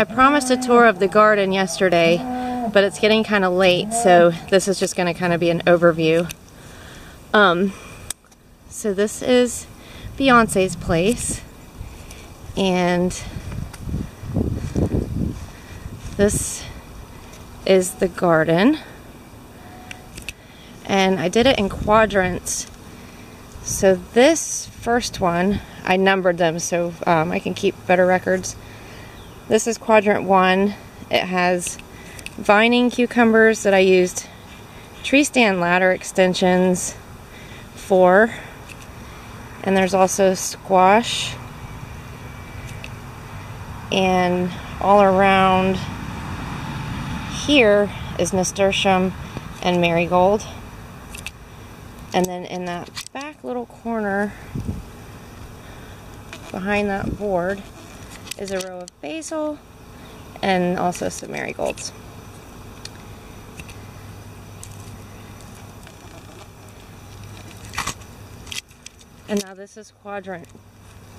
I promised a tour of the garden yesterday, but it's getting kind of late, so this is just going to kind of be an overview. So this is Beyonce's place, and this is the garden, and I did it in quadrants. So this first one, I numbered them so I can keep better records. This is Quadrant One. It has vining cucumbers that I used tree stand ladder extensions for, and there's also squash, and all around here is nasturtium and marigold. And then in that back little corner behind that board is a row of basil and also some marigolds. And now this is Quadrant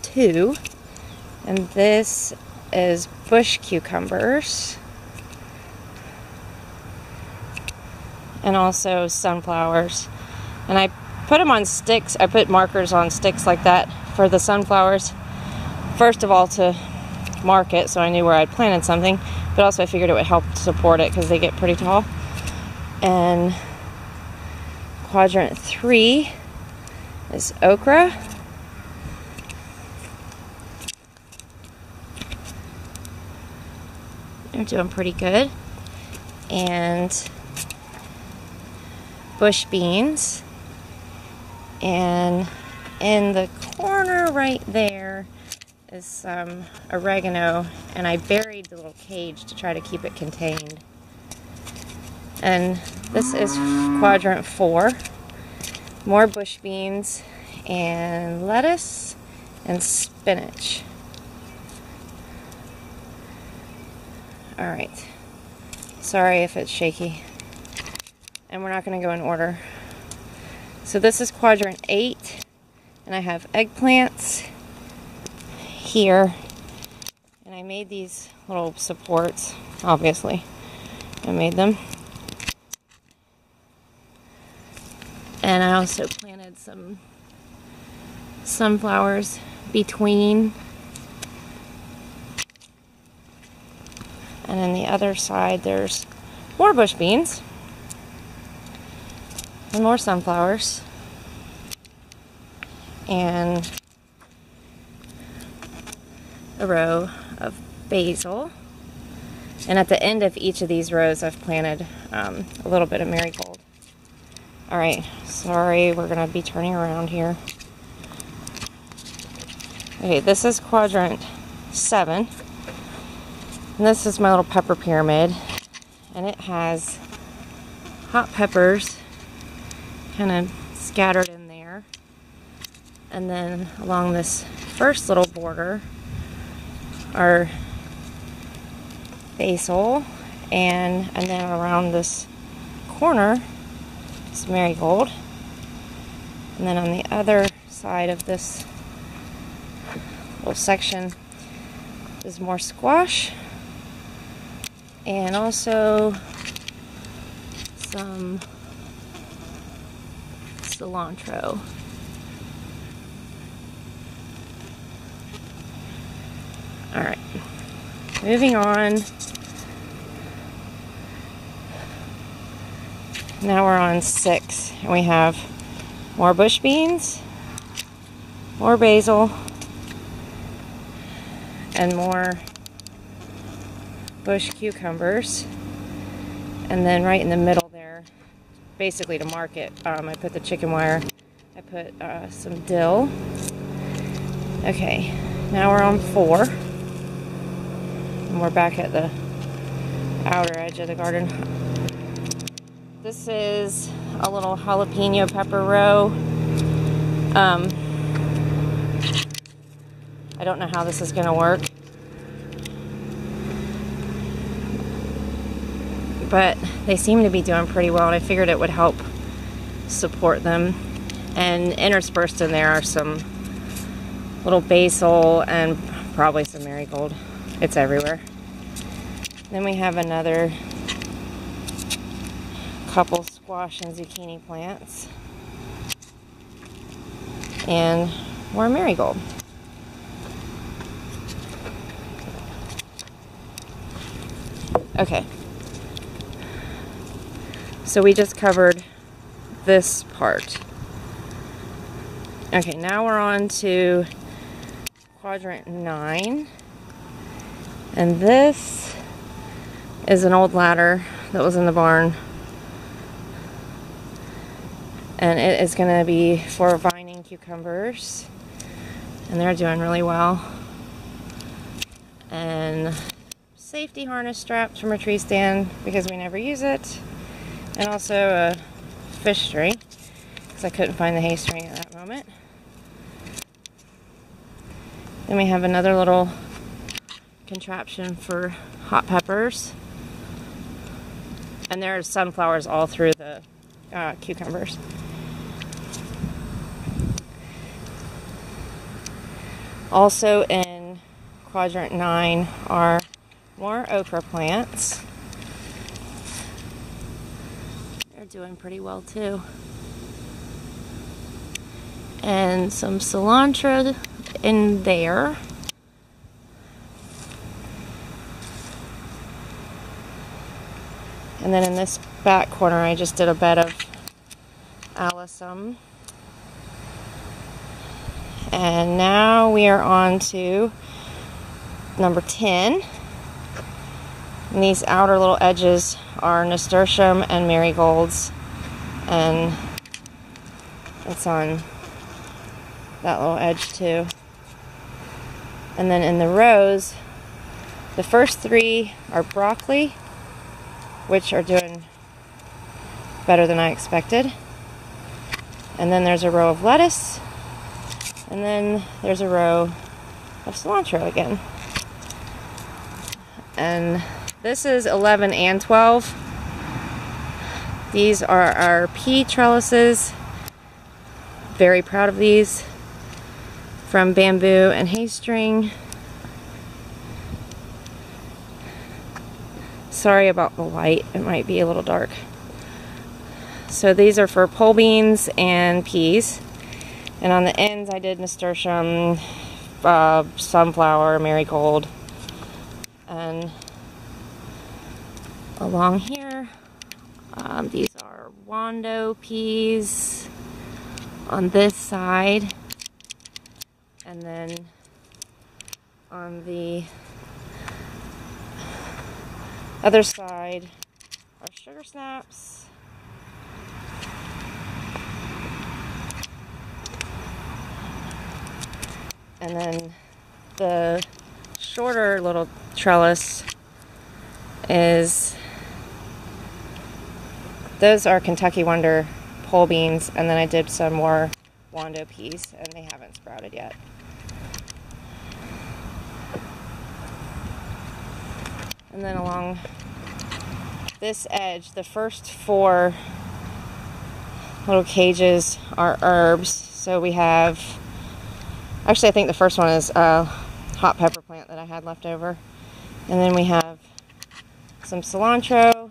2, and this is bush cucumbers and also sunflowers. And I put them on sticks. I put markers on sticks like that for the sunflowers. First of all, to mark it so I knew where I'd planted something, but also I figured it would help support it because they get pretty tall. And Quadrant 3 is okra. They're doing pretty good. And bush beans. And in the corner right there is some oregano, and I buried the little cage to try to keep it contained. And this is Quadrant 4. More bush beans and lettuce and spinach. Alright. Sorry if it's shaky. And we're not going to go in order. So this is Quadrant 8, and I have eggplants here, and I made these little supports, obviously. I made them. And I also planted some sunflowers between. And on the other side there's more bush beans. And more sunflowers, and a row of basil, and at the end of each of these rows I've planted a little bit of marigold. Alright, sorry, we're going to be turning around here. Okay, this is Quadrant 7, and this is my little pepper pyramid, and it has hot peppers kind of scattered in there, and then along this first little border are basil, and then around this corner is marigold, and then on the other side of this little section is more squash, and also some cilantro. Alright, moving on. Now we're on 6, and we have more bush beans, more basil, and more bush cucumbers. And then right in the middle there, basically to mark it, I put the chicken wire. I put some dill. Okay, now we're on 4. And we're back at the outer edge of the garden. This is a little jalapeno pepper row. I don't know how this is going to work, but they seem to be doing pretty well, and I figured it would help support them. And interspersed in there are some little basil and probably some marigold. It's everywhere. Then we have another couple squash and zucchini plants. And more marigold. Okay. So we just covered this part. Okay, now we're on to Quadrant 9. And this is an old ladder that was in the barn. And it is going to be for vining cucumbers. And they're doing really well. And safety harness straps from a tree stand because we never use it. And also a fish string because I couldn't find the hay string at that moment. Then we have another little contraption for hot peppers. And there are sunflowers all through the cucumbers. Also in Quadrant 9 are more okra plants. They're doing pretty well too. And some cilantro in there. And then in this back corner I just did a bed of alyssum. And now we are on to number 10. And these outer little edges are nasturtium and marigolds. And it's on that little edge too. And then in the rows, the first 3 are broccoli, which are doing better than I expected. And then there's a row of lettuce. And then there's a row of cilantro again. And this is 11 and 12. These are our pea trellises. Very proud of these. From bamboo and hay string. Sorry about the light, it might be a little dark. So these are for pole beans and peas. And on the ends I did nasturtium, sunflower, marigold. And along here, these are wando peas on this side. And then on the other side are sugar snaps. And then the shorter little trellis is, those are Kentucky Wonder pole beans, and then I did some more wando peas, and they haven't sprouted yet. And then along this edge, the first 4 little cages are herbs. So we have, actually I think the first one is a hot pepper plant that I had left over. And then we have some cilantro,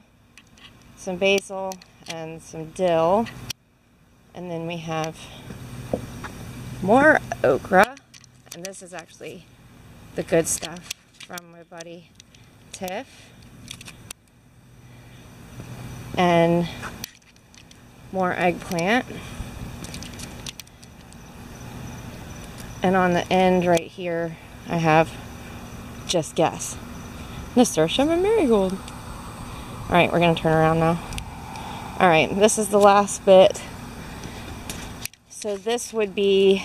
some basil, and some dill. And then we have more okra. And this is actually the good stuff from my buddy Tiff. And more eggplant. And on the end right here I have, just guess, nasturtium and marigold. Alright, we're going to turn around now. Alright, this is the last bit. So this would be,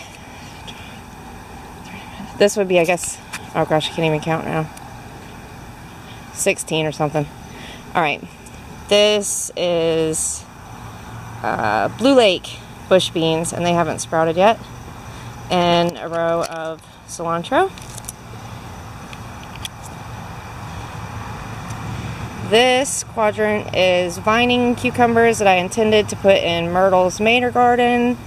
I guess, oh gosh, I can't even count now. 16 or something. Alright, this is Blue Lake bush beans, and they haven't sprouted yet. And a row of cilantro. This quadrant is vining cucumbers that I intended to put in Myrtle's Mater garden,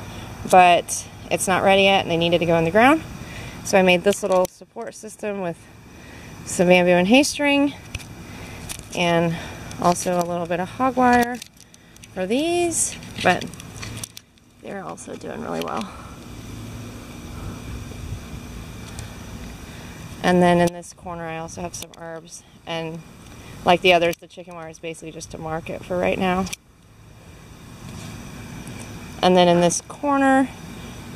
but it's not ready yet and they needed to go in the ground. So I made this little support system with some bamboo and hay string. and also a little bit of hog wire for these, but they're also doing really well. And then in this corner I also have some herbs, and like the others, the chicken wire is basically just to market for right now. And then in this corner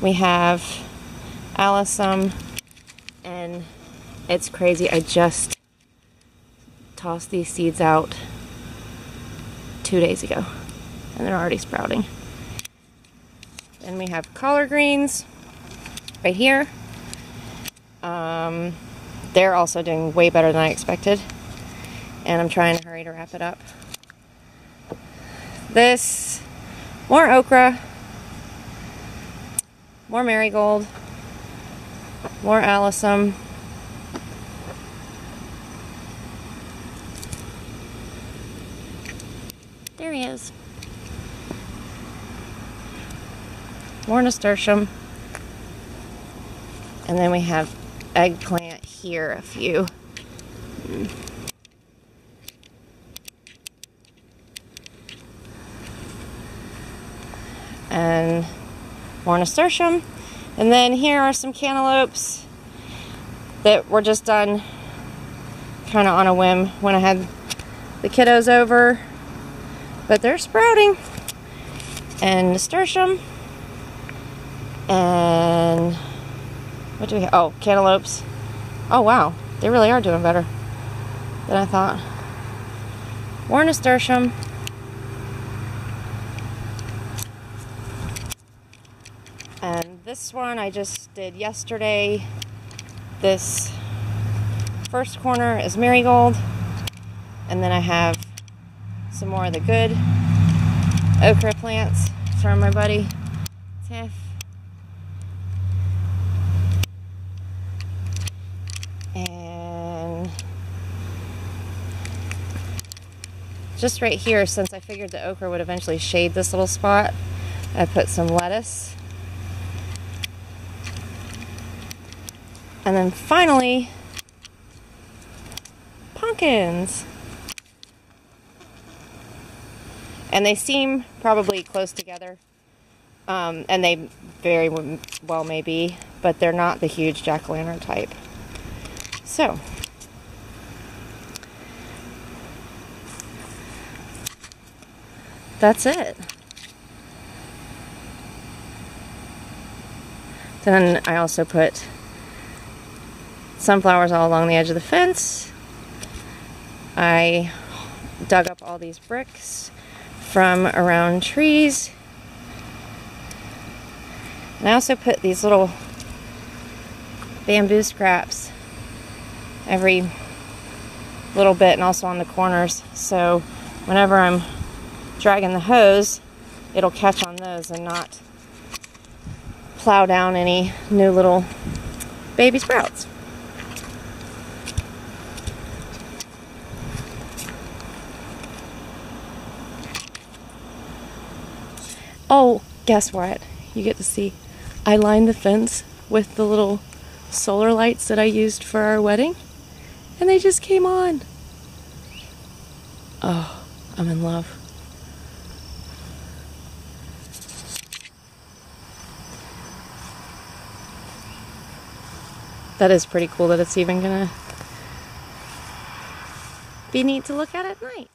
we have alyssum, and it's crazy, I just tossed these seeds out 2 days ago and they're already sprouting. Then we have collard greens right here. They're also doing way better than I expected, and I'm trying to hurry to wrap it up. This, more okra, more marigold, more alyssum, there he is, more nasturtium, and then we have eggplant here, a few. And more nasturtium. And then here are some cantaloupes that were just done kind of on a whim when I had the kiddos over, but they're sprouting. And nasturtium, and what do we have? Oh, cantaloupes. Oh wow, they really are doing better than I thought. More nasturtium. And this one I just did yesterday. This first corner is marigold, and then I have some more of the good okra plants from my buddy Tiff. And just right here, since I figured the okra would eventually shade this little spot, I put some lettuce. And then finally, pumpkins. And they seem probably close together, and they very well may be, but they're not the huge jack-o'-lantern type. So, that's it. Then I also put sunflowers all along the edge of the fence. I dug up all these bricks from around trees. And I also put these little bamboo scraps every little bit, and also on the corners, so whenever I'm dragging the hose, it'll catch on those and not plow down any new little baby sprouts. Oh, guess what? You get to see. I lined the fence with the little solar lights that I used for our wedding, and they just came on. Oh, I'm in love. That is pretty cool that it's even gonna be neat to look at night.